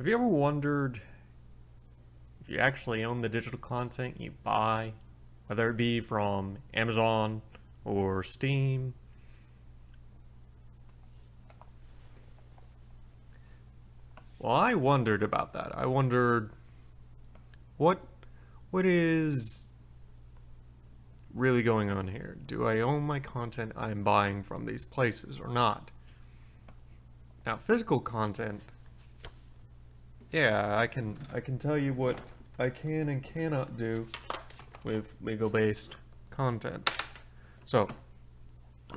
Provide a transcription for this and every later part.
Have you ever wondered if you actually own the digital content you buy, whether it be from Amazon or Steam? Well, I wondered about that. I wondered what what is really going on here? Do I own my content I'm buying from these places or not? Now, physical content, yeah, I can tell you what I can and cannot do with legal-based content. So,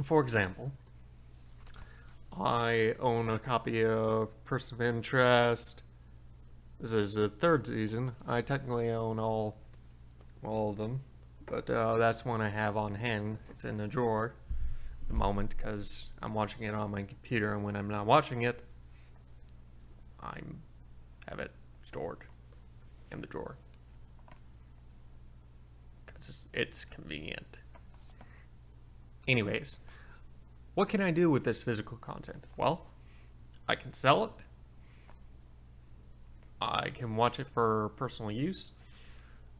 for example, I own a copy of Person of Interest. This is the third season. I technically own all of them, but that's one I have on hand. It's in a drawer at the moment because I'm watching it on my computer, and when I'm not watching it, I have it stored in the drawer because it's convenient. Anyways, what can I do with this physical content? Well, I can sell it. I can watch it for personal use.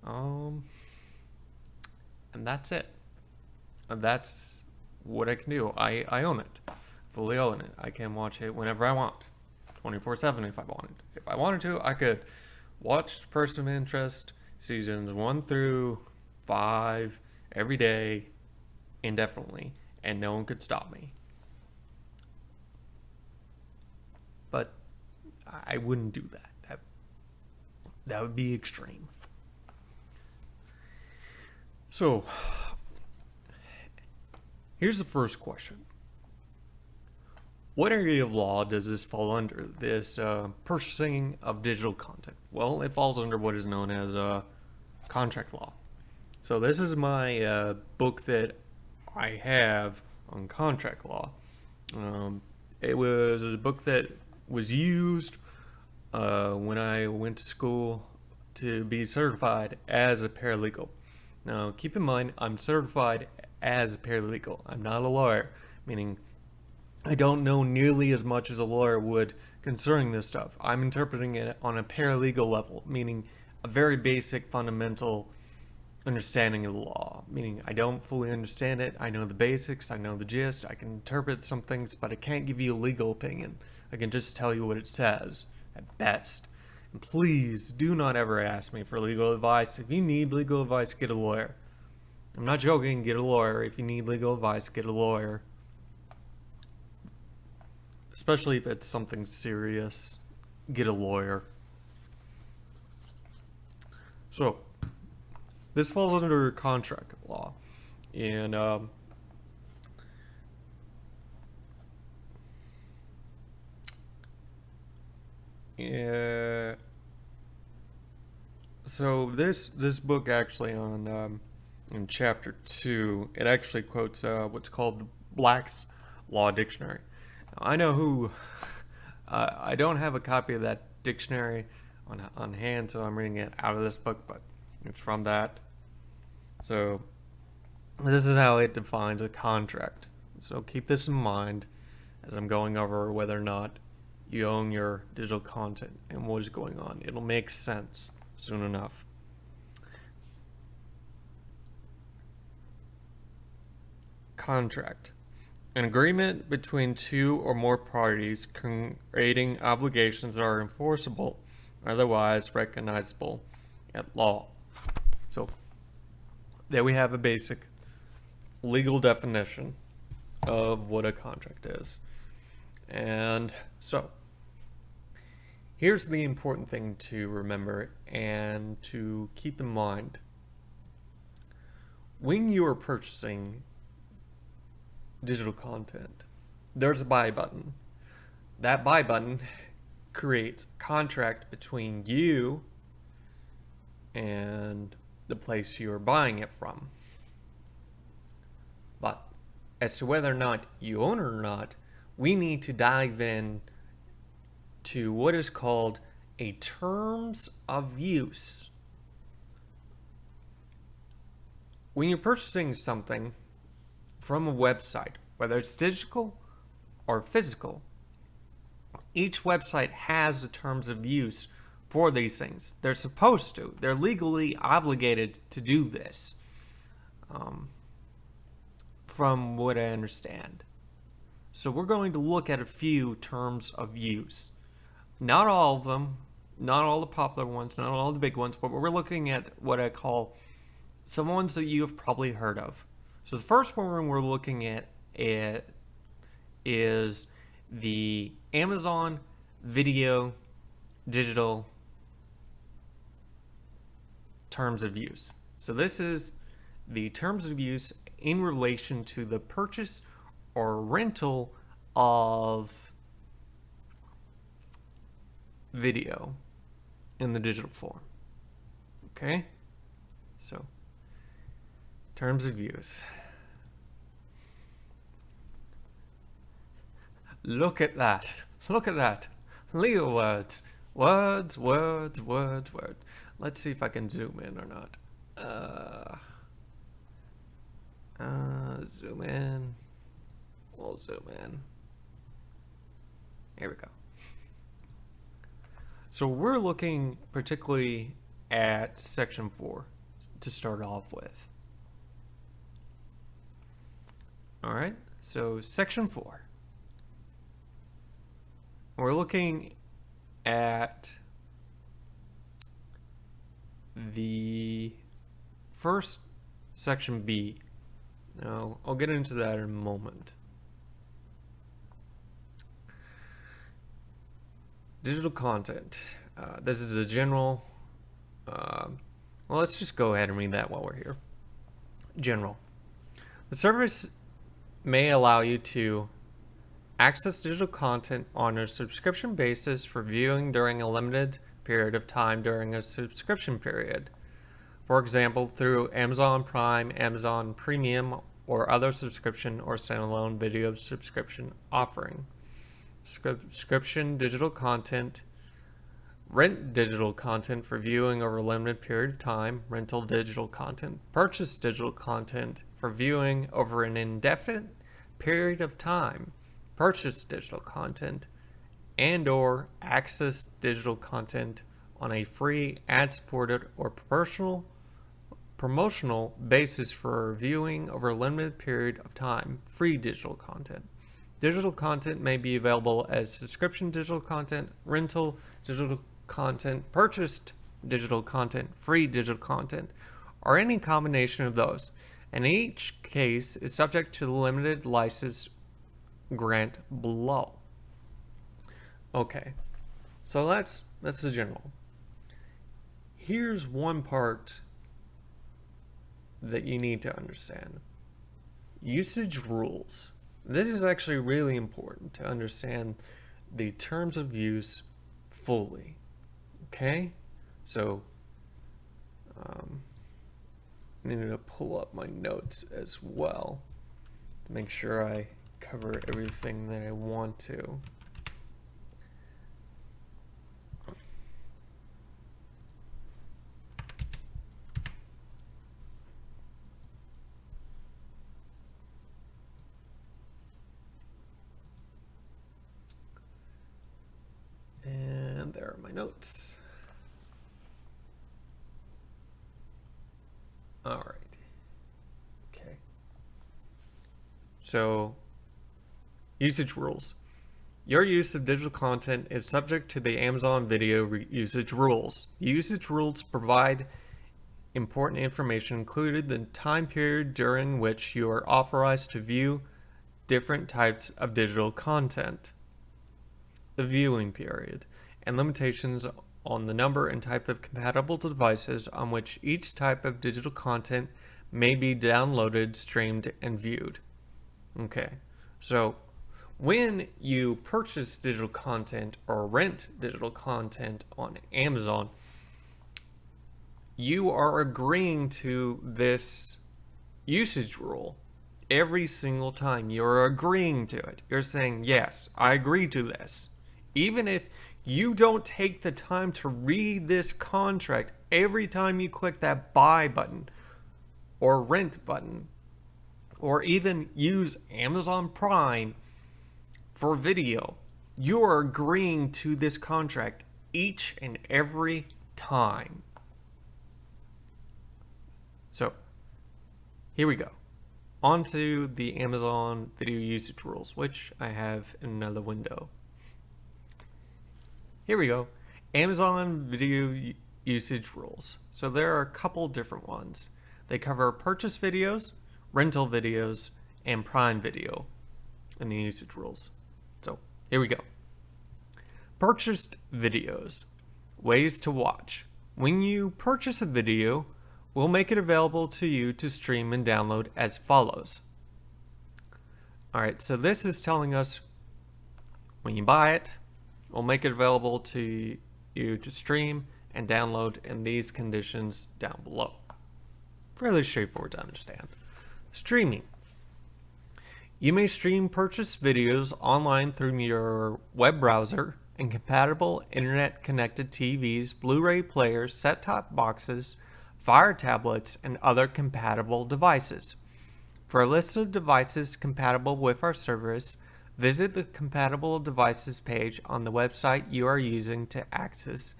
And that's it. And that's what I can do. I own it. Fully own it. I can watch it whenever I want. 24/7 if I wanted. If I wanted to, I could watch Person of Interest seasons 1 through 5 every day indefinitely, and no one could stop me. But I wouldn't do that. That would be extreme. So, here's the first question. What area of law does this fall under, this purchasing of digital content? Well, it falls under what is known as contract law. So this is my book that I have on contract law. It was a book that was used when I went to school to be certified as a paralegal. Now, keep in mind, I'm certified as a paralegal. I'm not a lawyer, meaning I don't know nearly as much as a lawyer would concerning this stuff. I'm interpreting it on a paralegal level, meaning a very basic, fundamental understanding of the law, meaning I don't fully understand it. I know the basics, I know the gist, I can interpret some things, but I can't give you a legal opinion. I can just tell you what it says, at best. And please do not ever ask me for legal advice. If you need legal advice, get a lawyer. I'm not joking, get a lawyer. If you need legal advice, get a lawyer. Especially if it's something serious, get a lawyer. So, this falls under contract law. And, yeah. So this book actually on in chapter 2, it actually quotes what's called the Black's Law Dictionary. Now, I know who. I don't have a copy of that dictionary on hand, so I'm reading it out of this book, but it's from that. So this is how it defines a contract. So keep this in mind as I'm going over whether or not you own your digital content and what is going on. It'll make sense soon enough. Contract. An agreement between two or more parties creating obligations that are enforceable, otherwise recognizable at law. So, there we have a basic legal definition of what a contract is. And so, here's the important thing to remember and to keep in mind. When you are purchasing digital content, there's a buy button. That buy button creates a contract between you and the place you're buying it from. But as to whether or not you own it or not, we need to dive in to what is called a terms of use. When you're purchasing something from a website, whether it's digital or physical, Each website has the terms of use for these things. They're supposed to. They're legally obligated to do this, from what I understand. So we're going to look at a few terms of use. Not all of them, not all the popular ones, not all the big ones, but we're looking at what I call some ones that you have probably heard of. So the first one we're looking at is the Amazon Video Digital terms of use. So this is the terms of use in relation to the purchase or rental of video in the digital form. Okay? So, terms of use. Look at that. Look at that. Leo words. Words, words, words, words. Let's see if I can zoom in or not. Zoom in. We'll zoom in. Here we go. So we're looking particularly at section 4 to start off with. All right, so section 4. We're looking at the first section B. Now, I'll get into that in a moment. Digital content. This is the general. Well, let's just go ahead and read that while we're here. General. The service may allow you to access digital content on a subscription basis for viewing during a limited period of time during a subscription period. For example, through Amazon Prime, Amazon Premium, or other subscription or standalone video subscription offering. Subscription digital content. Rent digital content for viewing over a limited period of time. Rental digital content. Purchase digital content for viewing over an indefinite period of time. Purchase digital content and or access digital content on a free, ad-supported, or promotional basis for viewing over a limited period of time. Free digital content. Digital content may be available as subscription digital content, rental digital content, purchased digital content, free digital content, or any combination of those. And each case is subject to the limited license grant below. Okay, so that's the general. Here's one part that you need to understand. Usage rules. This is actually really important to understand the terms of use fully. Okay, so I needed to pull up my notes as well to make sure I cover everything that I want to. And there are my notes. All right. Okay. So, usage rules. Your use of digital content is subject to the Amazon Video usage rules. The usage rules provide important information, including the time period during which you are authorized to view different types of digital content, the viewing period, and limitations on the number and type of compatible devices on which each type of digital content may be downloaded, streamed, and viewed. Okay, so when you purchase digital content or rent digital content on Amazon, you are agreeing to this usage rule. Every single time you're agreeing to it. You're saying, yes, I agree to this. Even if you don't take the time to read this contract, every time you click that buy button or rent button, or even use Amazon Prime for video, You are agreeing to this contract each and every time. So, here we go. On to the Amazon video usage rules, which I have in another window. Here we go. Amazon video usage rules. So there are a couple different ones. They cover purchase videos, rental videos, and Prime Video in the usage rules. So here we go. Purchased videos. Ways to watch. When you purchase a video, we'll make it available to you to stream and download as follows. Alright, so this is telling us when you buy it, we'll make it available to you to stream and download in these conditions down below. Fairly straightforward to understand. Streaming. You may stream purchased videos online through your web browser and compatible internet-connected TVs, Blu-ray players, set-top boxes, Fire tablets, and other compatible devices. For a list of devices compatible with our service, visit the compatible devices page on the website you are using to access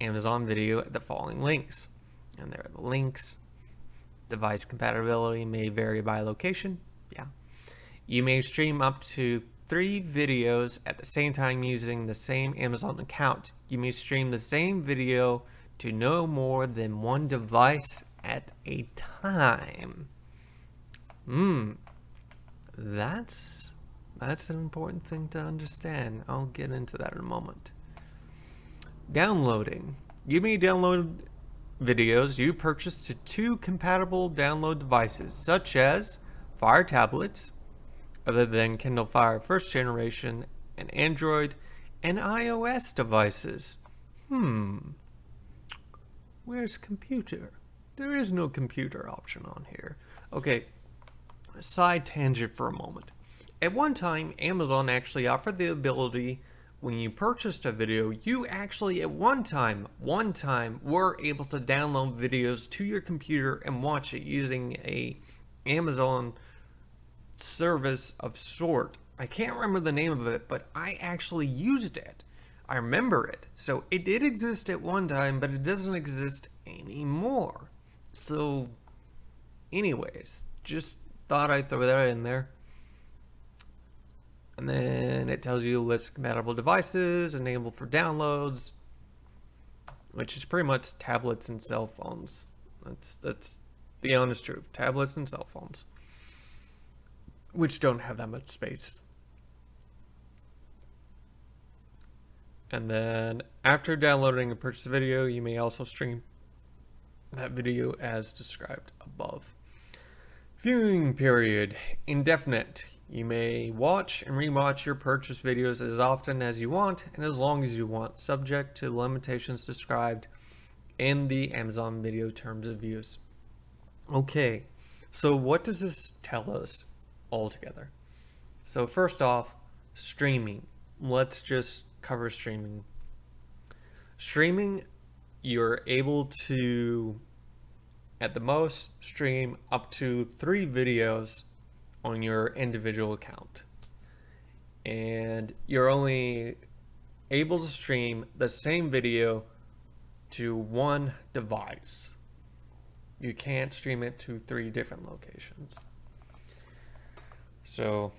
Amazon Video at the following links. And there are the links. Device compatibility may vary by location. Yeah. You may stream up to 3 videos at the same time using the same Amazon account. You may stream the same video to no more than 1 device at a time. That's an important thing to understand. I'll get into that in a moment. Downloading. You may download videos you purchased to 2 compatible download devices, such as Fire tablets, other than Kindle Fire first generation, and Android and iOS devices. Where's computer? There is no computer option on here. Okay, side tangent for a moment. At one time, Amazon actually offered the ability, when you purchased a video, you actually at one time were able to download videos to your computer and watch it using a Amazon service of sort. I can't remember the name of it, but I actually used it. I remember it. So it did exist at one time, but it doesn't exist anymore. So anyways, just thought I'd throw that in there. And then it tells you list compatible devices, enabled for downloads, which is pretty much tablets and cell phones. That's the honest truth. Tablets and cell phones, which don't have that much space. And then after downloading a purchased video, you may also stream that video as described above. Viewing period, indefinite. You may watch and rewatch your purchased videos as often as you want and as long as you want, subject to the limitations described in the Amazon Video Terms of Use. Okay, so what does this tell us altogether? So first off, streaming. Let's just cover streaming. Streaming, you're able to, at the most, stream up to 3 videos on your individual account. And you're only able to stream the same video to 1 device. You can't stream it to 3 different locations. So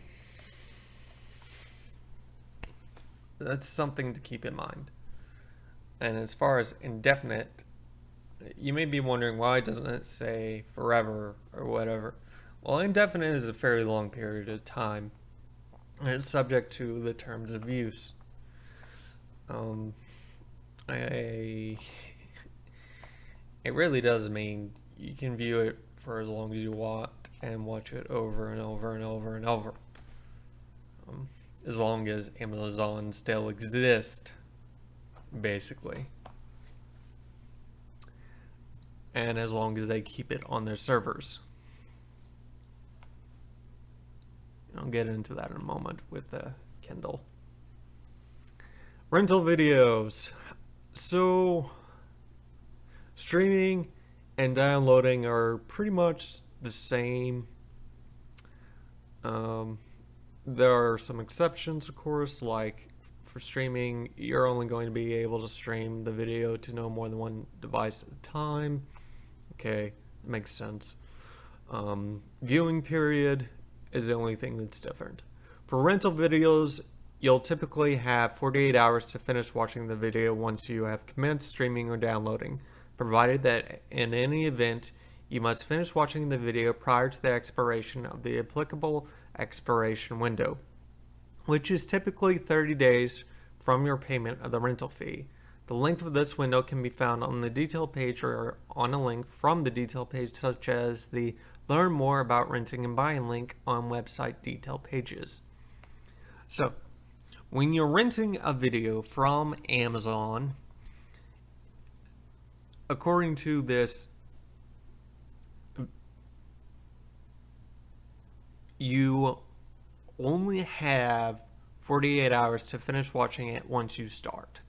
that's something to keep in mind. And as far as indefinite, you may be wondering, why doesn't it say forever or whatever? Well, indefinite is a fairly long period of time, and it's subject to the terms of use. It really does mean you can view it for as long as you want and watch it over and over and over and over. As long as Amazon still exists, basically. And as long as they keep it on their servers. I'll get into that in a moment with the Kindle. Rental videos. So, streaming and downloading are pretty much the same. There are some exceptions, of course, like for streaming, you're only going to be able to stream the video to no more than one device at a time. Okay, makes sense. Viewing period is the only thing that's different. For rental videos, you'll typically have 48 hours to finish watching the video once you have commenced streaming or downloading, provided that in any event, you must finish watching the video prior to the expiration of the applicable expiration window, which is typically 30 days from your payment of the rental fee. The length of this window can be found on the detail page or on a link from the detail page, such as the Learn More About Renting and Buying link on website detail pages. So, when you're renting a video from Amazon, according to this, you only have 48 hours to finish watching it once you start.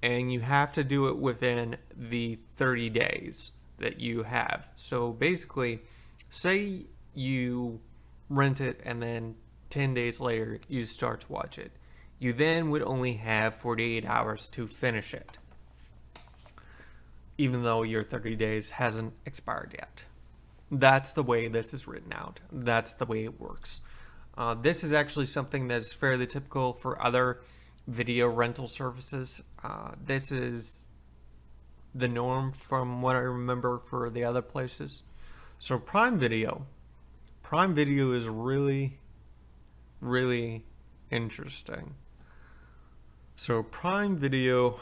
And you have to do it within the 30 days that you have. So basically, say you rent it and then 10 days later you start to watch it. You then would only have 48 hours to finish it, even though your 30 days hasn't expired yet. That's the way this is written out. That's the way it works. This is actually something that's fairly typical for other video rental services. This is the norm from what I remember for the other places. So Prime Video is really, really interesting. So Prime Video,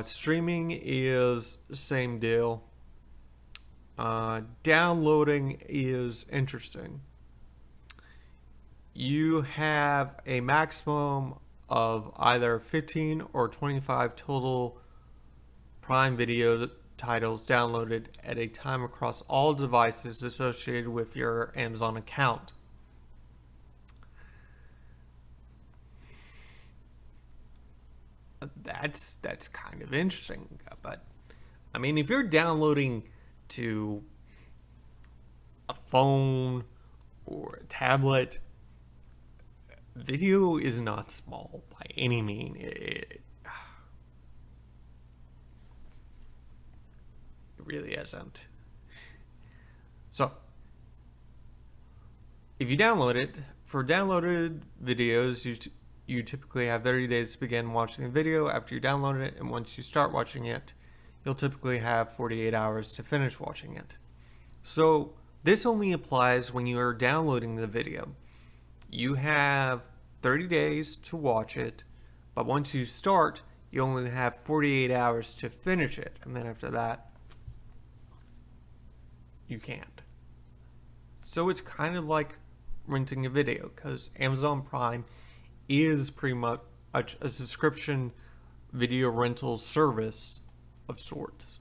streaming is the same deal. Downloading is interesting. You have a maximum of either 15 or 25 total Prime Video titles downloaded at a time across all devices associated with your Amazon account. That's kind of interesting, but I mean, if you're downloading to a phone or a tablet, video is not small by any means. It really isn't. So, if you download it, for downloaded videos, you typically have 30 days to begin watching the video after you download it, and once you start watching it, you'll typically have 48 hours to finish watching it. So, this only applies when you are downloading the video. You have 30 days to watch it, but once you start, you only have 48 hours to finish it, and then after that, you can't. So it's kind of like renting a video, because Amazon Prime is pretty much a subscription video rental service of sorts.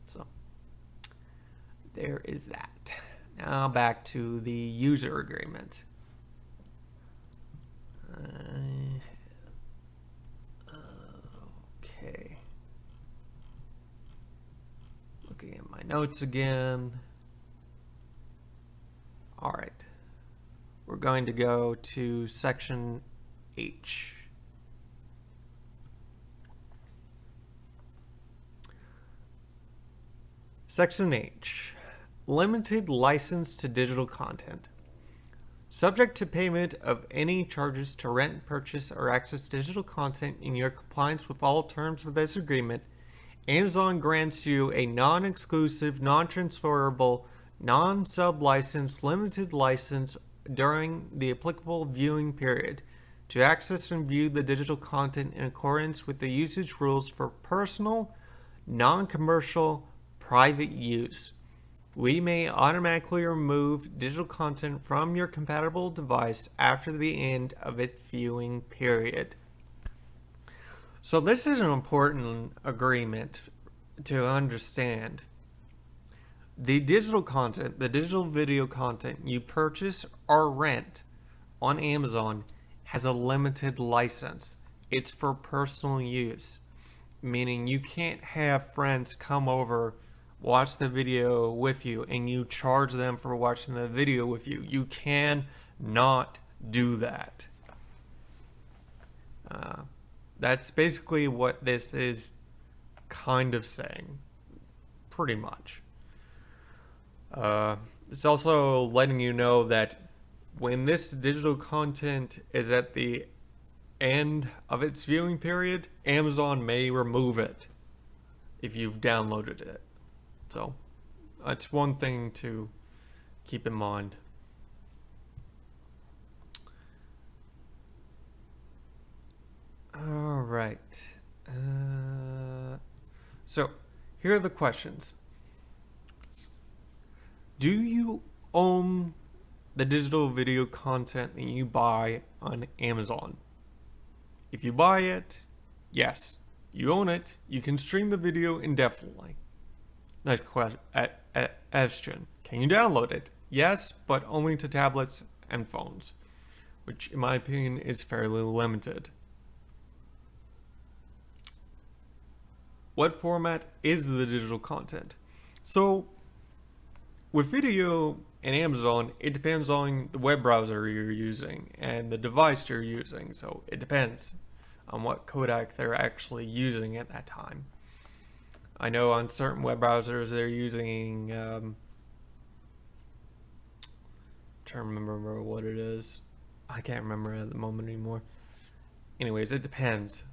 So there is that. Now back to the user agreement. Okay. Looking at my notes again. All right. We're going to go to section H. Section H. Limited license to digital content. Subject to payment of any charges to rent, purchase, or access digital content in your compliance with all terms of this agreement, Amazon grants you a non-exclusive, non-transferable, non-sub-licensed, limited license during the applicable viewing period to access and view the digital content in accordance with the usage rules for personal, non-commercial, private use. We may automatically remove digital content from your compatible device after the end of its viewing period. So this is an important agreement to understand. The digital content, the digital video content you purchase or rent on Amazon has a limited license. It's for personal use, meaning you can't have friends come over, watch the video with you, and you charge them for watching the video with you. You can not do that. That's basically what this is kind of saying, pretty much. It's also letting you know that when this digital content is at the end of its viewing period, Amazon may remove it if you've downloaded it. So that's one thing to keep in mind. All right. So here are the questions. Do you own the digital video content that you buy on Amazon? If you buy it, yes, you own it. You can stream the video indefinitely. Next question. Can you download it? Yes, but only to tablets and phones, which in my opinion is fairly limited. What format is the digital content? So, with video and Amazon, it depends on the web browser you're using and the device you're using. So it depends on what codec they're actually using at that time. I know on certain web browsers they're using, trying to remember what it is. I can't remember at the moment anymore. Anyways, it depends.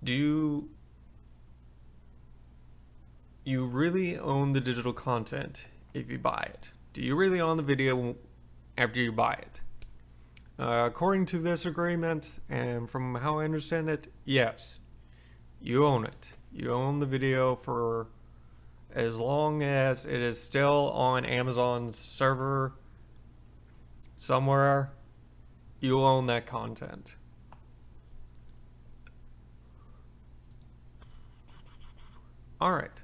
Do you really own the digital content if you buy it? Do you really own the video after you buy it? According to this agreement, and from how I understand it, yes, you own it. You own the video for as long as it is still on Amazon's server somewhere. You own that content. All right.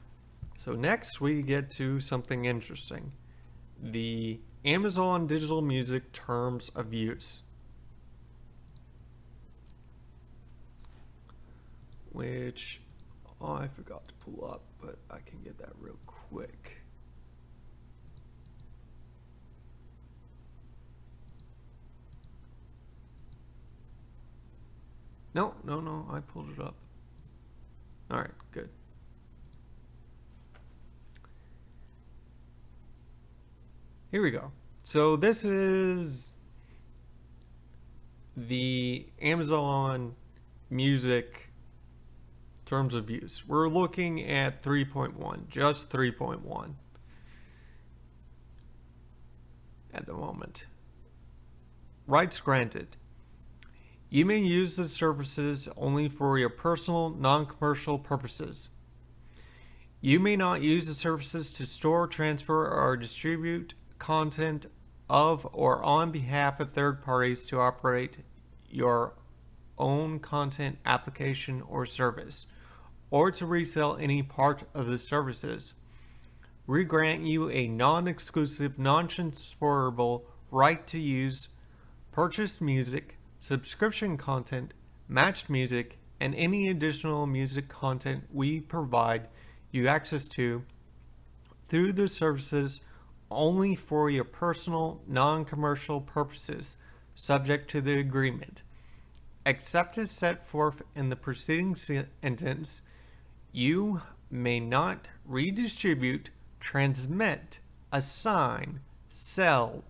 So next we get to something interesting. The Amazon Digital Music Terms of Use. Which I forgot to pull up, but I can get that real quick. No, I pulled it up. All right, good. Here we go. So this is the Amazon Music Terms of Use. We're looking at 3.1, just 3.1 at the moment. Rights granted. You may use the services only for your personal, non-commercial purposes. You may not use the services to store, transfer, or distribute content of or on behalf of third parties to operate your own content application or service, or to resell any part of the services. We grant you a non-exclusive, non-transferable right to use purchased music, subscription content, matched music, and any additional music content we provide you access to through the services only for your personal, non-commercial purposes, subject to the agreement. Except as set forth in the preceding sentence, you may not redistribute, transmit, assign, sell,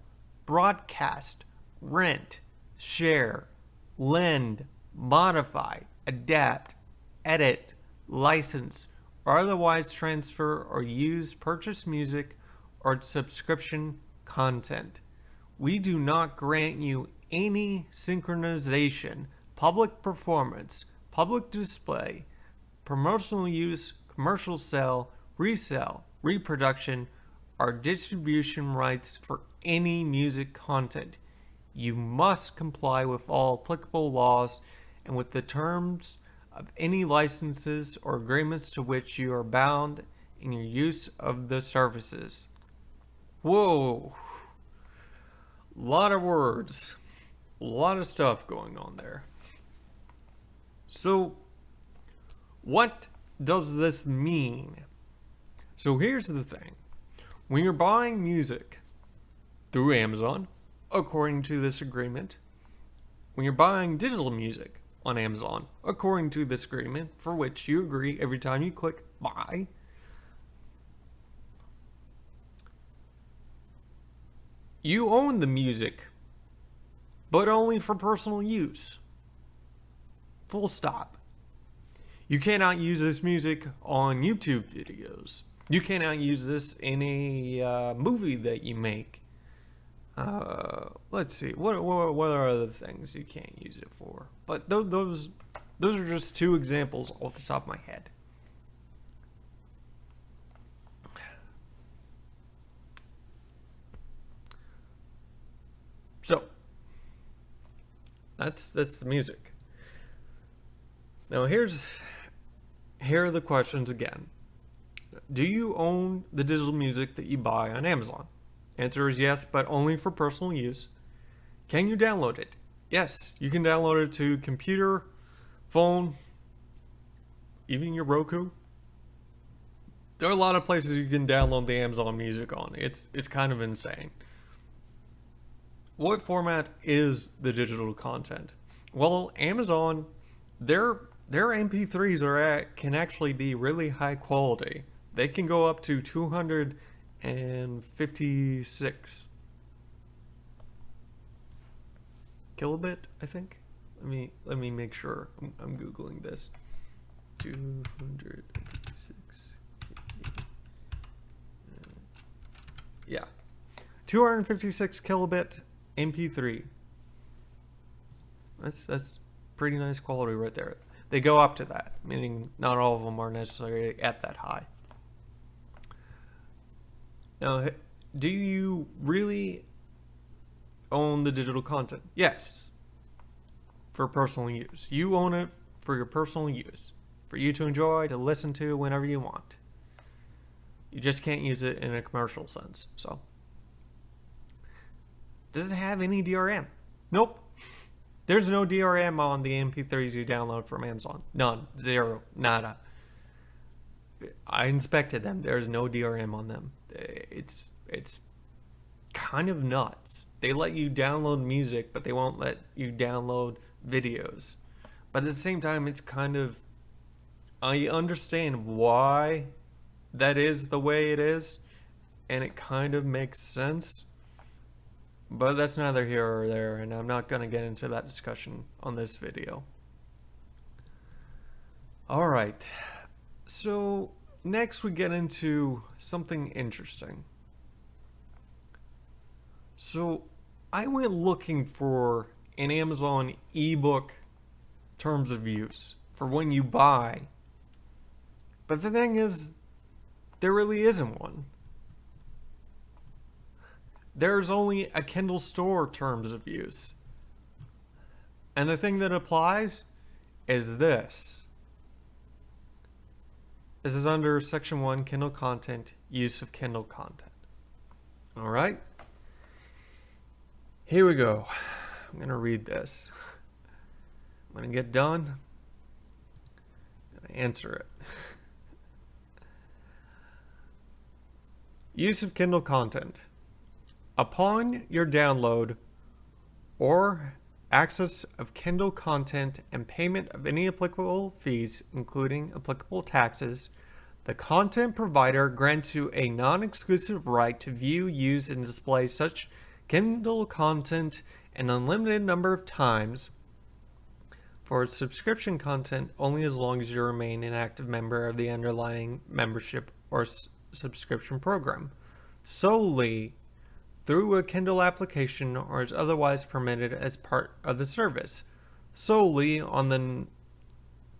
broadcast, rent, share, lend, modify, adapt, edit, license, or otherwise transfer or use purchased music or subscription content. We do not grant you any synchronization, public performance, public display, promotional use, commercial sale, resale, reproduction, or distribution rights for any music content. You must comply with all applicable laws and with the terms of any licenses or agreements to which you are bound in your use of the services. Whoa, a lot of words, a lot of stuff going on there. So, what does this mean? So here's the thing. When you're buying music, through Amazon, according to this agreement. When you're buying digital music on Amazon, according to this agreement, for which you agree every time you click buy, you own the music, but only for personal use. Full stop. You cannot use this music on YouTube videos. You cannot use this in a movie that you make. Let's see. What are other things you can't use it for? But those are just two examples off the top of my head. So that's the music. Now here are the questions again. Do you own the digital music that you buy on Amazon? Answer is yes, but only for personal use. Can you download it? Yes, you can download it to computer, phone, even your Roku. There are a lot of places you can download the Amazon music on. It's kind of insane. What format is the digital content? Well, Amazon, their MP3s can actually be really high quality. They can go up to 256 kilobit, I think. Let me make sure. I'm googling this. 256. Yeah, 256 kilobit MP3. That's pretty nice quality right there. They go up to that, meaning not all of them are necessarily at that high. Now, do you really own the digital content? Yes. For personal use. You own it for your personal use. For you to enjoy, to listen to whenever you want. You just can't use it in a commercial sense. So, does it have any DRM? Nope. There's no DRM on the MP3s you download from Amazon. None. Zero. Nada. I inspected them. There's no DRM on them. It's kind of nuts. They let you download music, but they won't let you download videos. But at the same time, it's kind of... I understand why that is the way it is, and it kind of makes sense. But that's neither here or there, and I'm not going to get into that discussion on this video. Alright, so next we get into something interesting. So I went looking for an Amazon ebook terms of use for when you buy. But the thing is, there really isn't one. There's only a Kindle Store terms of use. And the thing that applies is this. This is under Section 1, Kindle Content, Use of Kindle Content. Alright? Here we go. I'm going to read this. I'm going to get done. I'm going to answer it. Use of Kindle Content. Upon your download or access of Kindle content and payment of any applicable fees, including applicable taxes, the content provider grants you a non-exclusive right to view, use, and display such Kindle content an unlimited number of times for its subscription content only as long as you remain an active member of the underlying membership or subscription program, solely through a Kindle application or is otherwise permitted as part of the service, solely on the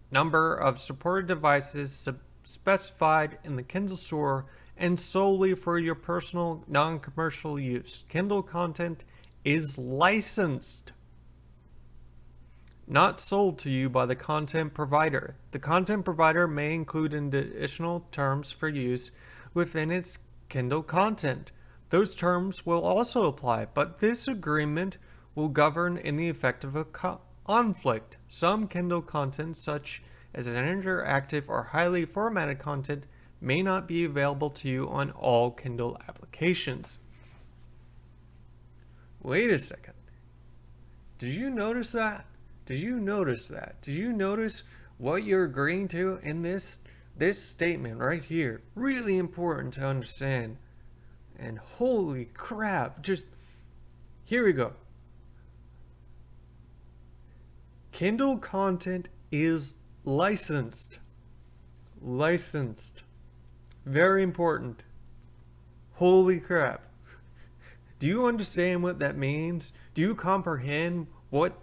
number of supported devices specified in the Kindle Store and solely for your personal non-commercial use. Kindle content is licensed, not sold to you by the content provider. The content provider may include additional terms for use within its Kindle content. Those terms will also apply, but this agreement will govern in the event of a conflict. Some Kindle content, such as an interactive or highly formatted content, may not be available to you on all Kindle applications. Wait a second. Did you notice that? Did you notice that? Did you notice what you're agreeing to in this statement right here? Really important to understand. And holy crap, just here we go. Kindle content is licensed. Licensed. Very important. Holy crap. Do you understand what that means? Do you comprehend what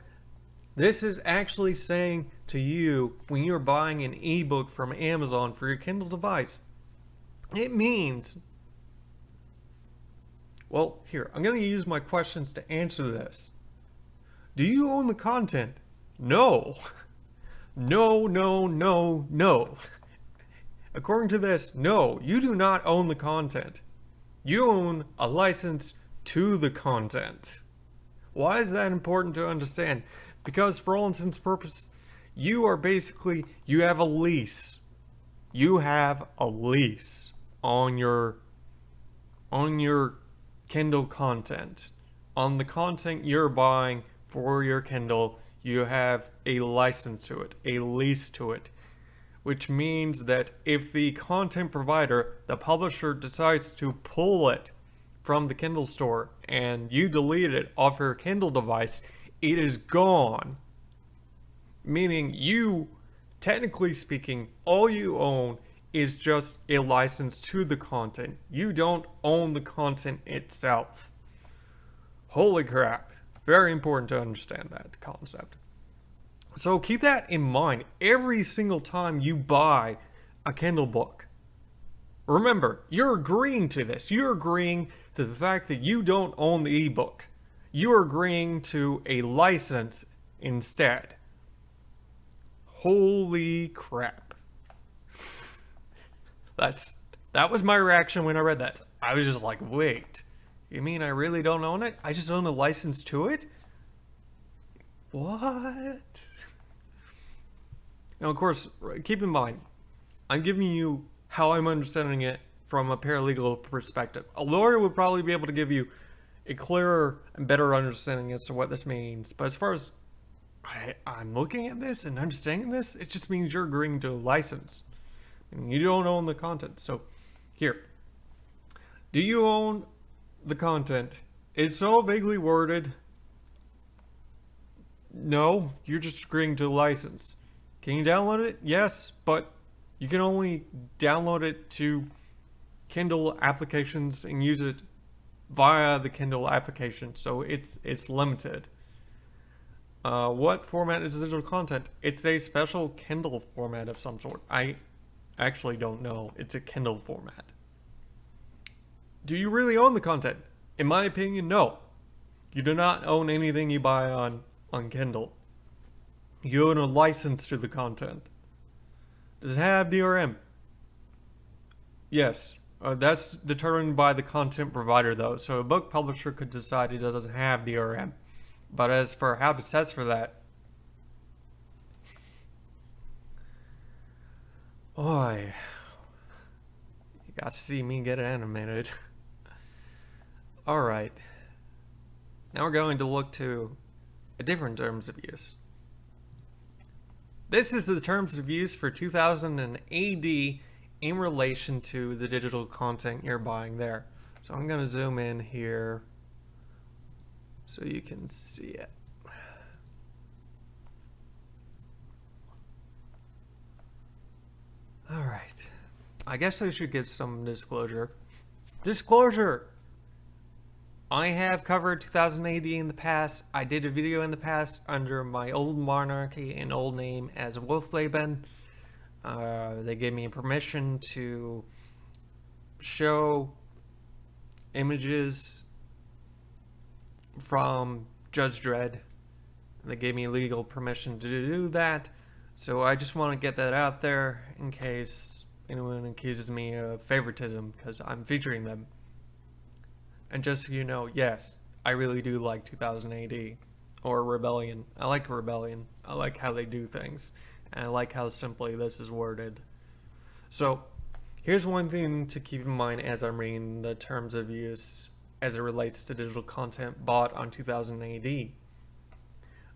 this is actually saying to you when you're buying an ebook from Amazon for your Kindle device? It means, well, here, I'm going to use my questions to answer this. Do you own the content? No. No, no, no, no. According to this, no, you do not own the content. You own a license to the content. Why is that important to understand? Because for all intents and purposes, you have a lease. You have a lease on your Kindle content. On the content you're buying for your Kindle, you have a license to it, a lease to it. Which means that if the content provider, the publisher, decides to pull it from the Kindle store and you delete it off your Kindle device, it is gone. Meaning you, technically speaking, all you own is just a license to the content. You don't own the content itself. Holy crap. Very important to understand that concept. So keep that in mind every single time you buy a Kindle book. Remember, you're agreeing to this. You're agreeing to the fact that you don't own the ebook. You're agreeing to a license instead. Holy crap. That was my reaction when I read that. I was just like, wait, you mean I really don't own it? I just own a license to it? What? Now, of course, keep in mind, I'm giving you how I'm understanding it from a paralegal perspective. A lawyer would probably be able to give you a clearer and better understanding as to what this means. But as far as I'm looking at this and understanding this, it just means you're agreeing to a license. And you don't own the content. So, here. Do you own the content? It's so vaguely worded. No, you're just agreeing to the license. Can you download it? Yes, but you can only download it to Kindle applications and use it via the Kindle application, so it's limited. What format is digital content? It's a special Kindle format of some sort. I actually don't know. It's a Kindle format. Do you really own the content? In my opinion, no. You do not own anything you buy on Kindle. You own a license to the content. Does it have DRM? Yes. That's determined by the content provider, though. So a book publisher could decide it doesn't have DRM. But as for how to test for that, boy, you got to see me get animated. All right. Now we're going to look to a different terms of use. This is the terms of use for 2000 AD in relation to the digital content you're buying there. So I'm going to zoom in here so you can see it. All right. I guess I should give some disclosure. Disclosure! I have covered 2000 AD in the past. I did a video in the past under my old monarchy and old name as Wolfleben. They gave me permission to show images from Judge Dredd. They gave me legal permission to do that. So I just want to get that out there in case anyone accuses me of favoritism because I'm featuring them. And just so you know, yes, I really do like 2000 AD or Rebellion. I like Rebellion. I like how they do things. And I like how simply this is worded. So, here's one thing to keep in mind as I'm reading the terms of use as it relates to digital content bought on 2000 AD.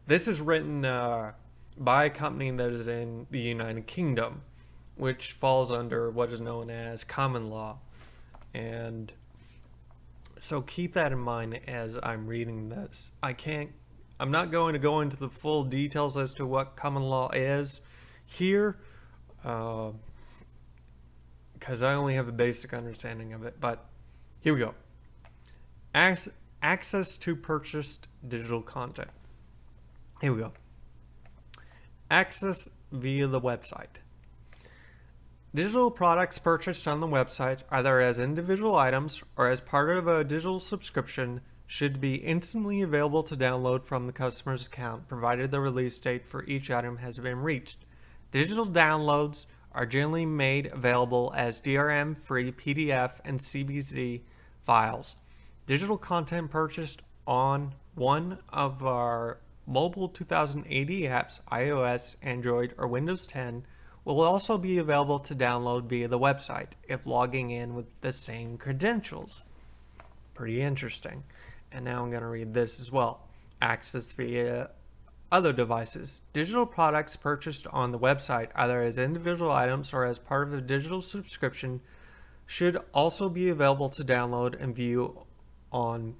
This is written by a company that is in the United Kingdom, which falls under what is known as common law. And so keep that in mind as I'm reading this. I'm not going to go into the full details as to what common law is here, because I only have a basic understanding of it. But here we go. Access to purchased digital content. Here we go. Access via the website. Digital products purchased on the website, either as individual items or as part of a digital subscription, should be instantly available to download from the customer's account, provided the release date for each item has been reached. Digital downloads are generally made available as DRM-free PDF and CBZ files. Digital content purchased on one of our mobile 2000 AD apps, iOS, Android, or Windows 10, will also be available to download via the website if logging in with the same credentials. Pretty interesting. And now I'm going to read this as well. Access via other devices. Digital products purchased on the website, either as individual items or as part of a digital subscription, should also be available to download and view on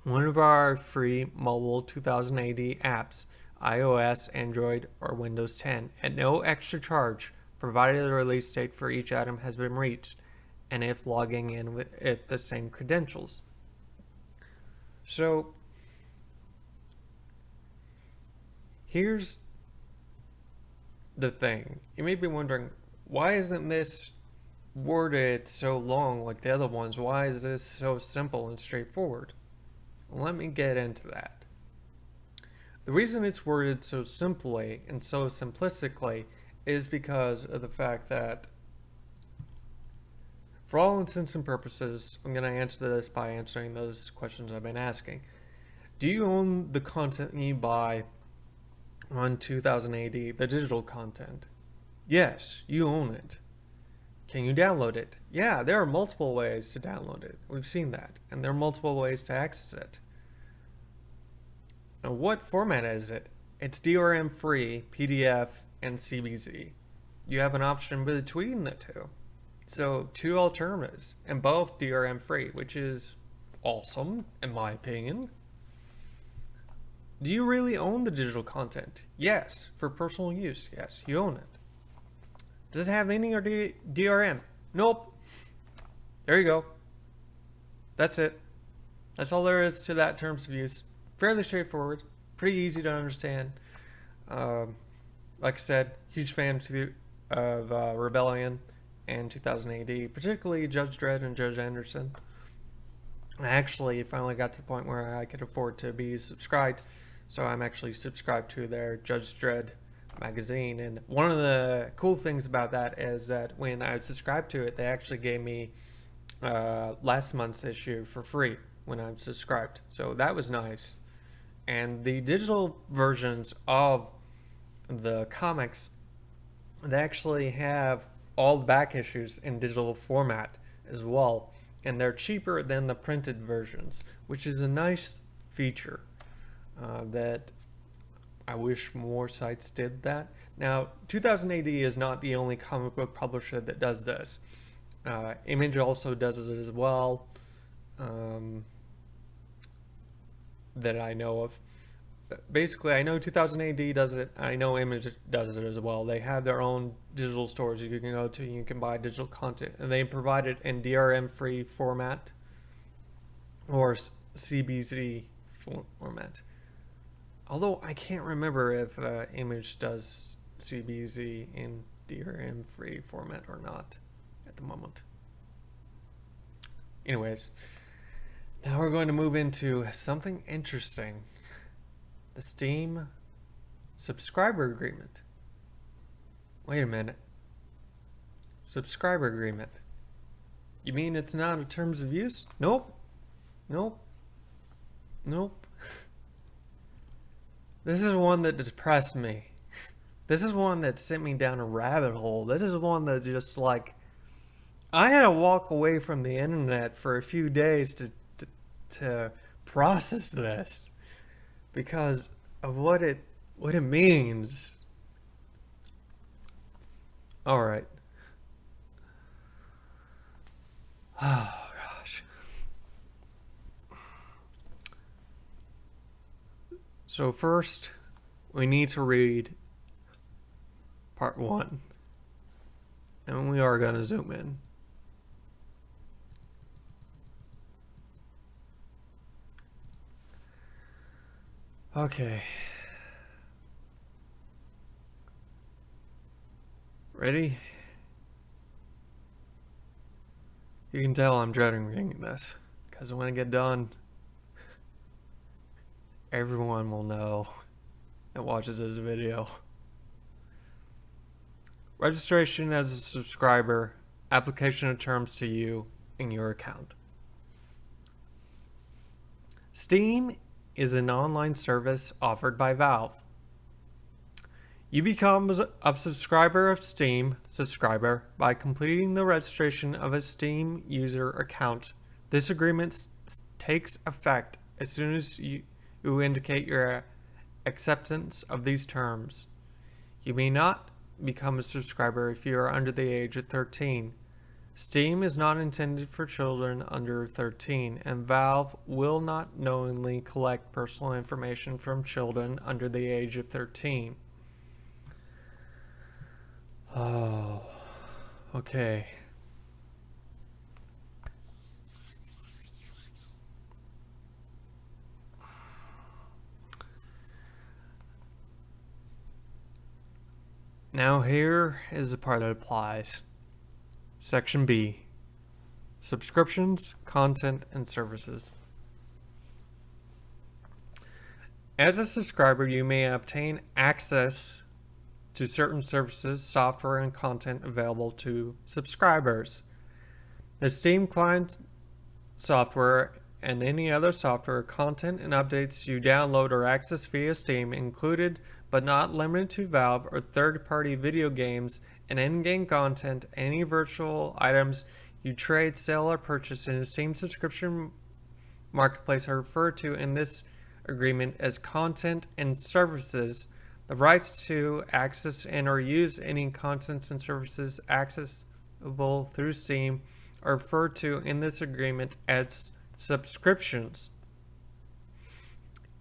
one of our free mobile 2000 AD apps, iOS, Android, or Windows 10, at no extra charge, provided the release date for each item has been reached, and if logging in with the same credentials. So, here's the thing. You may be wondering, why isn't this worded so long like the other ones? Why is this so simple and straightforward? Well, let me get into that. The reason it's worded so simply and so simplistically is because of the fact that, for all intents and purposes, I'm going to answer this by answering those questions I've been asking. Do you own the content you buy on 2000 AD, the digital content? Yes, you own it. Can you download it? Yeah, there are multiple ways to download it. We've seen that. And there are multiple ways to access it. Now, what format is it? It's DRM-free, PDF, and CBZ. You have an option between the two. So, two alternatives, and both DRM-free, which is awesome, in my opinion. Do you really own the digital content? Yes. For personal use, yes, you own it. Does it have any or DRM? Nope. There you go. That's it. That's all there is to that terms of use. Fairly straightforward. Pretty easy to understand. Like I said, huge fan of Rebellion and 2000 AD, particularly Judge Dredd and Judge Anderson. I actually finally got to the point where I could afford to be subscribed, so I'm actually subscribed to their Judge Dredd magazine. And one of the cool things about that is that when I subscribed to it, they actually gave me last month's issue for free when I'm subscribed, so that was nice. And the digital versions of the comics, they actually have all the back issues in digital format as well, and they're cheaper than the printed versions, which is a nice feature that I wish more sites did that. Now, 2000 AD is not the only comic book publisher that does this. Image also does it as well, that I know of. Basically, I know 2000 AD does it. I know Image does it as well. They have their own digital stores you can go to. And you can buy digital content, and they provide it in DRM-free format or CBZ format. Although I can't remember if Image does CBZ in DRM-free format or not at the moment. Anyways, now we're going to move into something interesting. The Steam subscriber agreement. Wait a minute. Subscriber agreement. You mean it's not a terms of use? Nope. Nope. Nope. This is one that depressed me. This is one that sent me down a rabbit hole. This is one that just like, I had to walk away from the internet for a few days to process this because of what it means. All right. Oh gosh. So first, we need to read part 1. And we are going to zoom in. Okay. Ready? You can tell I'm dreading reading this, because when I get done, everyone will know that watches this video. Registration as a subscriber, application of terms to you and your account. Steam is an online service offered by Valve. You become a subscriber of Steam subscriber by completing the registration of a Steam user account. This agreement takes effect as soon as you indicate your acceptance of these terms. You may not become a subscriber if you are under the age of 13. Steam is not intended for children under 13, and Valve will not knowingly collect personal information from children under the age of 13. Oh, okay. Now here is the part that applies. Section B. Subscriptions, content, and services. As a subscriber, you may obtain access to certain services, software, and content available to subscribers. The Steam client software and any other software, content, and updates you download or access via Steam, included but not limited to Valve or third-party video games and in-game content, any virtual items you trade, sell, or purchase in a Steam subscription marketplace are referred to in this agreement as content and services. The rights to access and or use any contents and services accessible through Steam are referred to in this agreement as subscriptions.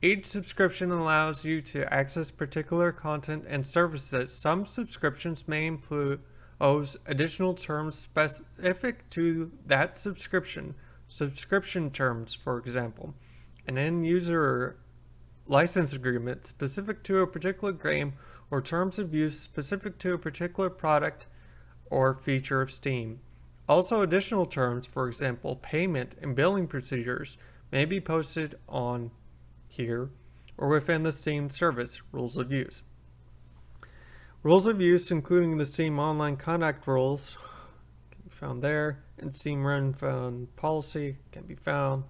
Each subscription allows you to access particular content and services. Some subscriptions may impose additional terms specific to that subscription. Subscription terms, for example, an end-user license agreement specific to a particular game, or terms of use specific to a particular product or feature of Steam. Also, additional terms, for example, payment and billing procedures, may be posted on here or within the Steam service rules of use. Rules of use, including the Steam Online Conduct Rules, can be found there, and Steam Run Fund Policy can be found.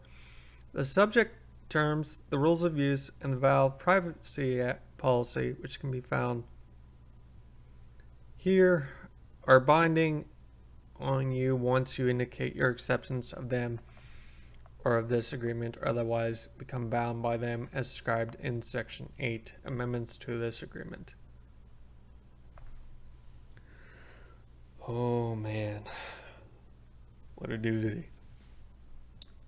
The subject terms, the rules of use, and the Valve Privacy Policy, which can be found here, are binding on you once you indicate your acceptance of them or of this agreement, or otherwise become bound by them as described in Section 8, amendments to this agreement. Oh man, what a doozy.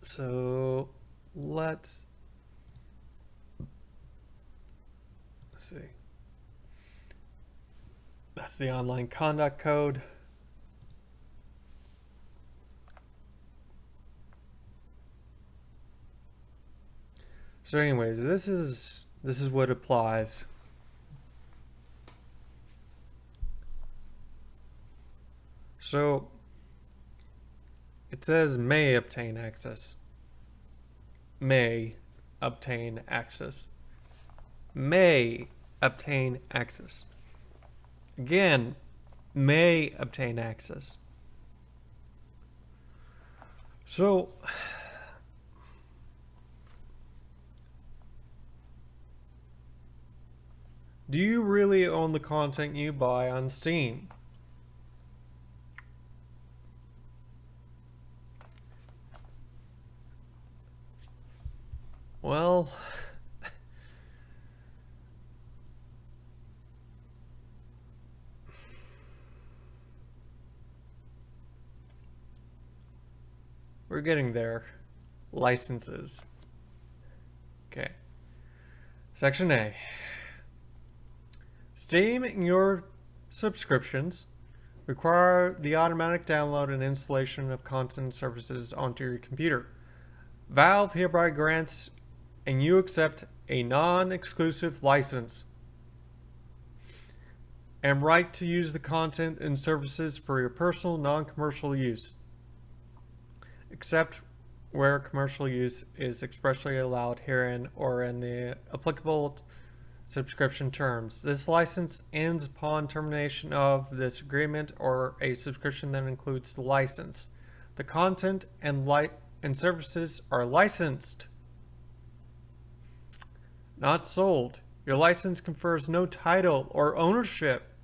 So let's see. That's the online conduct code. So anyways, this is what applies. So it says may obtain access. May obtain access. May obtain access. Again, may obtain access. So do you really own the content you buy on Steam? Well, we're getting there. Licenses. Okay. Section A. Steam and your subscriptions require the automatic download and installation of content and services onto your computer. Valve hereby grants and you accept a non-exclusive license and right to use the content and services for your personal non-commercial use, except where commercial use is expressly allowed herein or in the applicable subscription terms. This license ends upon termination of this agreement or a subscription that includes the license. The content and services are licensed, not sold. Your license confers no title or ownership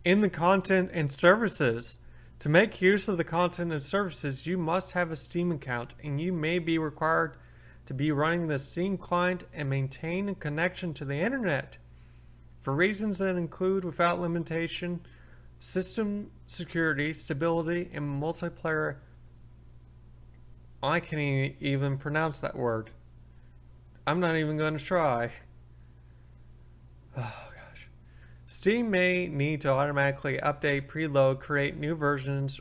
in the content and services. To make use of the content and services, you must have a Steam account, and you may be required to be running the Steam client and maintain a connection to the internet for reasons that include, without limitation, system security, stability, and multiplayer. I can't even pronounce that word. I'm not even going to try. Oh gosh. Steam may need to automatically update, preload, create new versions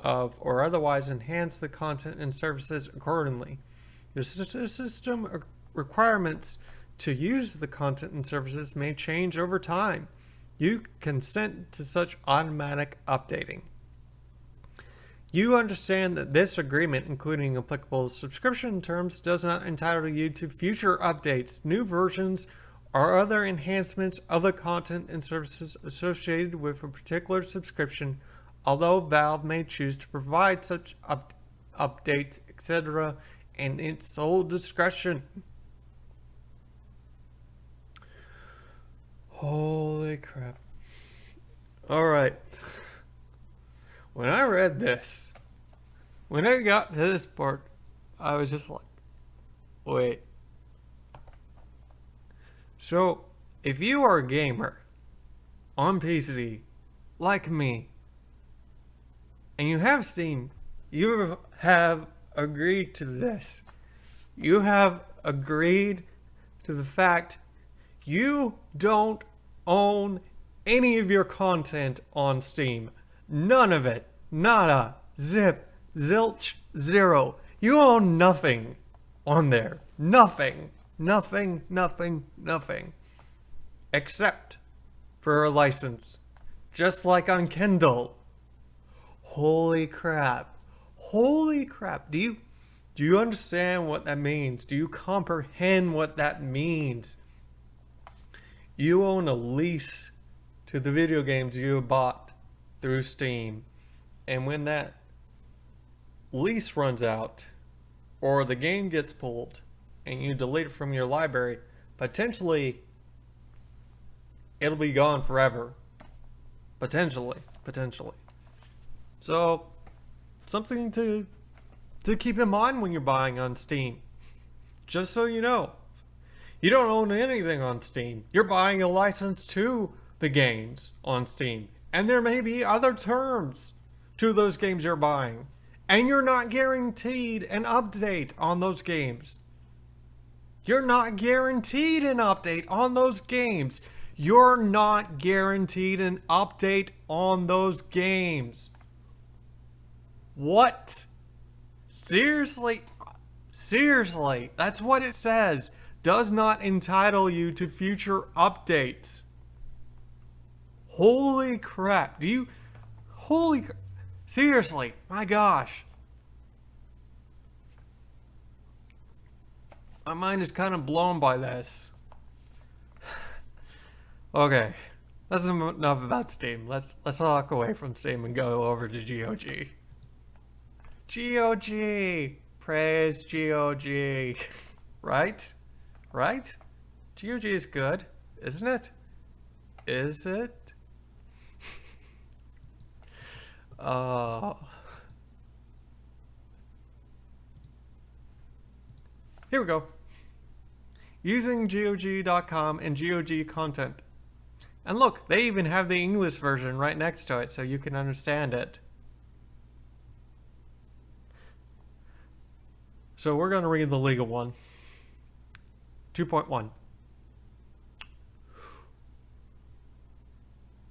of, or otherwise enhance the content and services accordingly. The system requirements to use the content and services may change over time. You consent to such automatic updating. You understand that this agreement, including applicable subscription terms, does not entitle you to future updates, new versions, or other enhancements of the content and services associated with a particular subscription, although Valve may choose to provide such updates, etc., in its sole discretion. Holy crap. Alright. When I read this, when I got to this part, I was just like, wait. So, if you are a gamer on PC, like me, and you have Steam, you have agreed to this. You have agreed to the fact you don't own any of your content on Steam. None of it. Nada. Zip. Zilch. Zero. You own nothing on there. Nothing. Nothing. Nothing. Nothing. Except for a license. Just like on Kindle. Holy crap. Holy crap. Do you understand what that means? Do you comprehend what that means? You own a lease to the video games you have bought through Steam. And when that lease runs out, or the game gets pulled, and you delete it from your library, potentially it'll be gone forever. Potentially. So, something to keep in mind when you're buying on Steam. Just so you know. You don't own anything on Steam. You're buying a license to the games on Steam. And there may be other terms to those games you're buying. And you're not guaranteed an update on those games. You're not guaranteed an update on those games. You're not guaranteed an update on those games. What? Seriously? Seriously, that's what it says. Does not entitle you to future updates. Holy crap. Seriously, my gosh. My mind is kind of blown by this. Okay, that's enough about Steam. Let's walk away from Steam and go over to GOG. GOG! Praise GOG. Right? Right? GOG is good, isn't it? Is it? Here we go. using GOG.com and GOG content. And look, they even have the English version right next to it so you can understand it. So we're going to read the legal one. 2.1.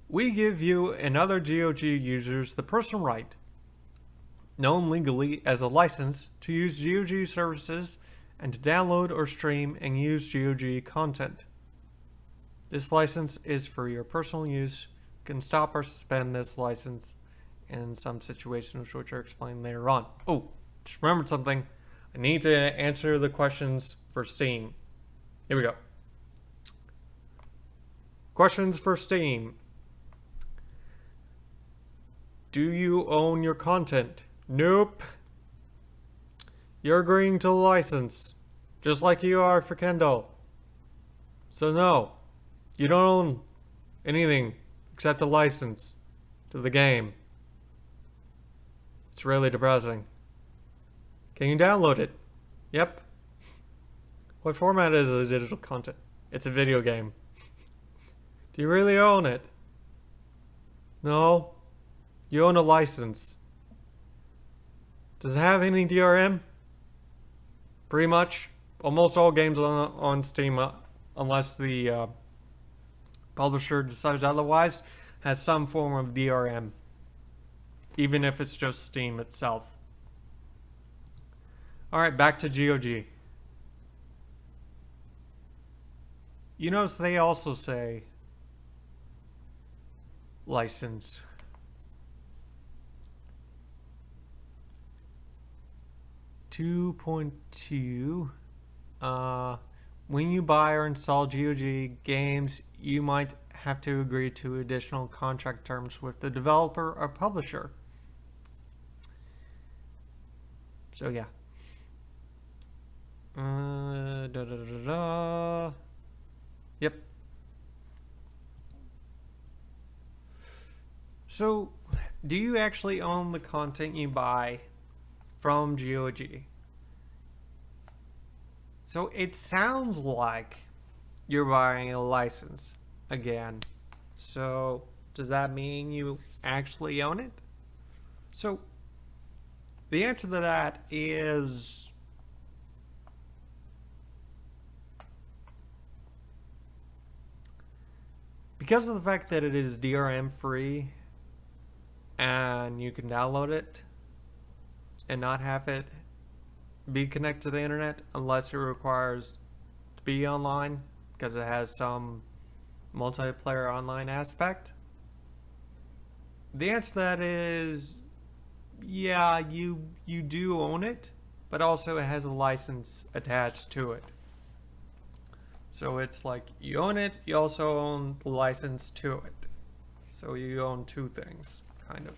We give you and other GOG users the personal right, known legally as a license, to use GOG services and to download or stream and use GOG content. This license is for your personal use. You can stop or suspend this license in some situations which are explained later on. Oh, just remembered something. I need to answer the questions for Steam. Here we go. Questions for Steam. Do you own your content? Nope. You're agreeing to the license, just like you are for Kindle. So no, you don't own anything except a license to the game. It's really depressing. Can you download it? Yep. What format is the digital content? It's a video game. Do you really own it? No. You own a license. Does it have any DRM? Pretty much. Almost all games on Steam, unless the publisher decides otherwise, has some form of DRM. Even if it's just Steam itself. Alright, back to GOG. You notice they also say license. 2.2. When you buy or install GOG games, you might have to agree to additional contract terms with the developer or publisher. So yeah. Yep. So, do you actually own the content you buy from GOG? So it sounds like you're buying a license again. So does that mean you actually own it? So the answer to that is because of the fact that it is DRM free and you can download it and not have it be connected to the internet unless it requires to be online because it has some multiplayer online aspect. The answer to that is yeah, you do own it, but also it has a license attached to it. So it's like you own it, you also own the license to it. So you own two things, kind of.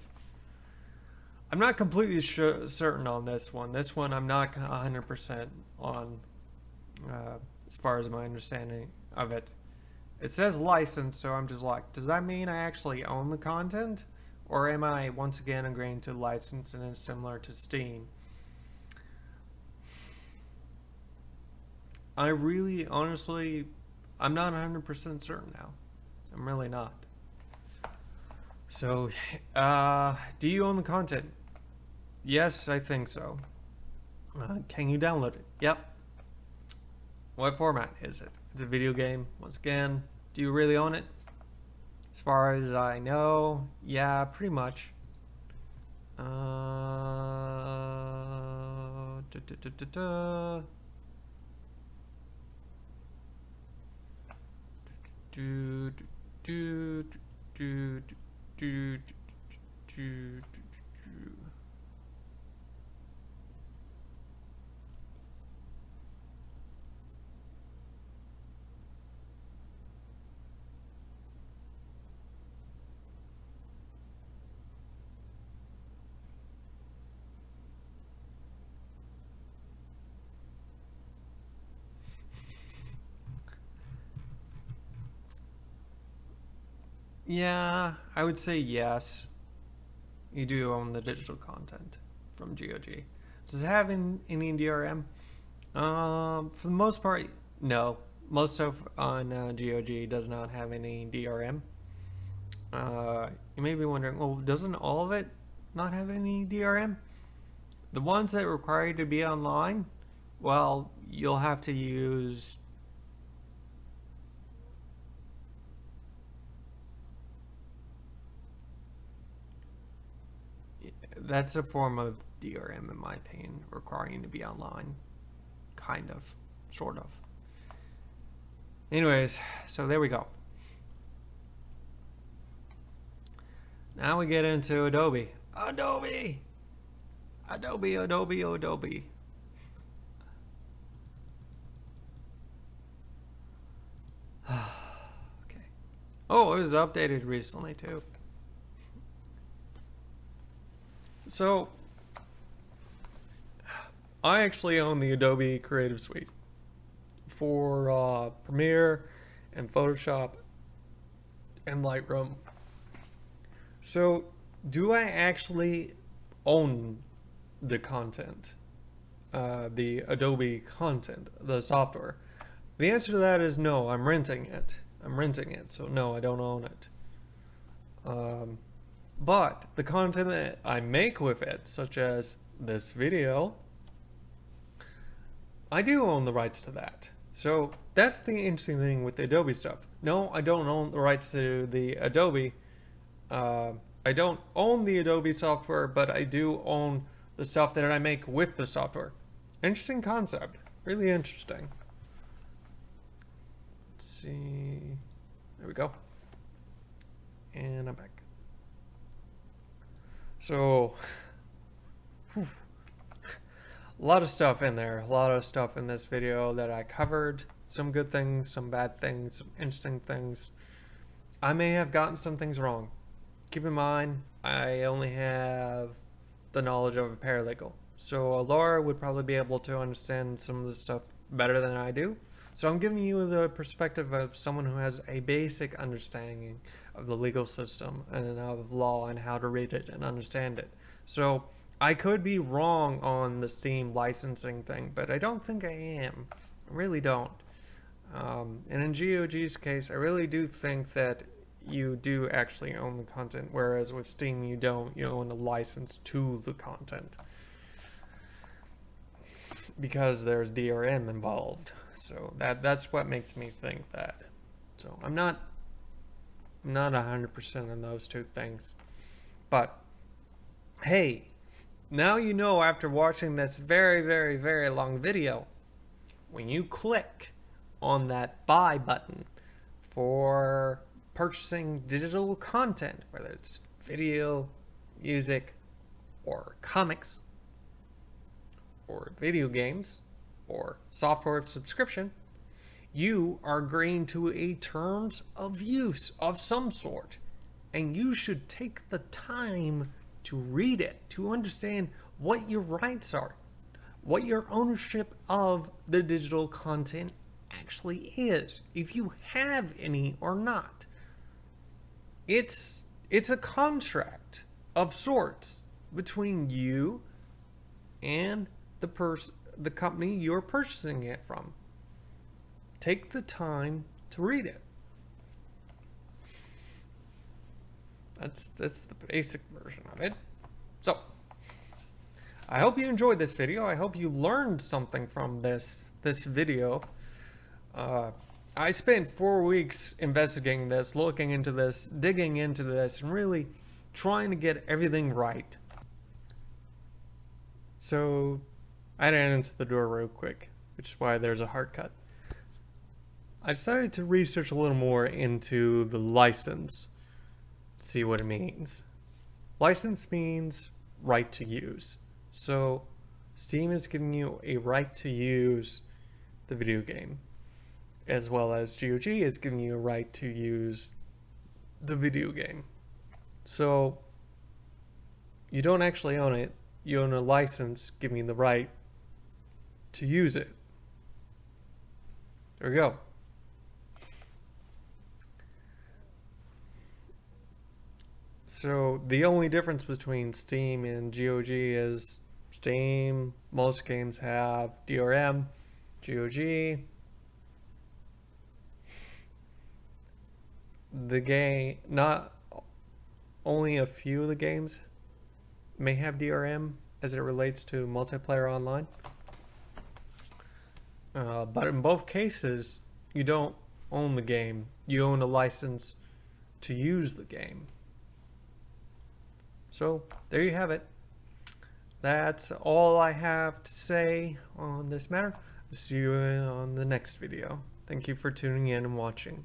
I'm not completely certain on this one. This one I'm not 100% on as far as my understanding of it. It says license, so I'm just like, does that mean I actually own the content? Or am I once again agreeing to license and it's similar to Steam? I really, honestly, I'm not 100% certain now. I'm really not. So, do you own the content? Yes, I think so. Can you download it? Yep. What format is it? It's a video game. Once again, do you really own it? As far as I know, yeah, pretty much. Yeah, I would say yes. You do own the digital content from GOG. Does it have any DRM? For the most part, no. most stuff on GOG does not have any DRM. You may be wondering, well, doesn't all of it not have any DRM? The ones that require you to be online, well, you'll have to use that's a form of DRM in my opinion, requiring you to be online. Kind of. Sort of. Anyways, so there we go. Now we get into Adobe. Adobe! Adobe, Adobe, Adobe. Okay. Oh, it was updated recently too. So, I actually own the Adobe Creative Suite for Premiere and Photoshop and Lightroom. So, do I actually own the content? The Adobe content, the software? The answer to that is no, I'm renting it. So no, I don't own it. But the content that I make with it, such as this video, I do own the rights to that. So that's the interesting thing with the Adobe stuff. No, I don't own the rights to the Adobe. I don't own the Adobe software, but I do own the stuff that I make with the software. Interesting concept. Really interesting. Let's see. There we go. And I'm back. So, whew, a lot of stuff in there. A lot of stuff in this video that I covered. Some good things, some bad things, some interesting things. I may have gotten some things wrong. Keep in mind, I only have the knowledge of a paralegal. So Laura would probably be able to understand some of the stuff better than I do. So I'm giving you the perspective of someone who has a basic understanding of the legal system and of law and how to read it and understand it. So I could be wrong on the Steam licensing thing, but I don't think I am. I really don't. And in GOG's case, I really do think that you do actually own the content, whereas with Steam you don't. You own a license to the content because there's DRM involved. So that's what makes me think that. So I'm not 100% on those two things. But hey, now you know after watching this very, very, very long video, when you click on that buy button for purchasing digital content, whether it's video, music, or comics, or video games, or software subscription, you are agreeing to a terms of use of some sort. And you should take the time to read it, to understand what your rights are, what your ownership of the digital content actually is, if you have any or not. It's a contract of sorts between you and the company you're purchasing it from. Take the time to read it. That's the basic version of it. So, I hope you enjoyed this video. I hope you learned something from this video. I spent 4 weeks investigating this, looking into this, digging into this, and really trying to get everything right. So, I ran into the door real quick, which is why there's a hard cut. I decided to research a little more into the license, see what it means. License means right to use. So, Steam is giving you a right to use the video game, as well as GOG is giving you a right to use the video game. So, you don't actually own it, you own a license giving you the right to use it. There we go. So the only difference between Steam and GOG is Steam, most games have DRM, GOG, the game, not only a few of the games may have DRM as it relates to multiplayer online. But in both cases, you don't own the game. You own a license to use the game. So there you have it. That's all I have to say on this matter. See you on the next video. Thank you for tuning in and watching.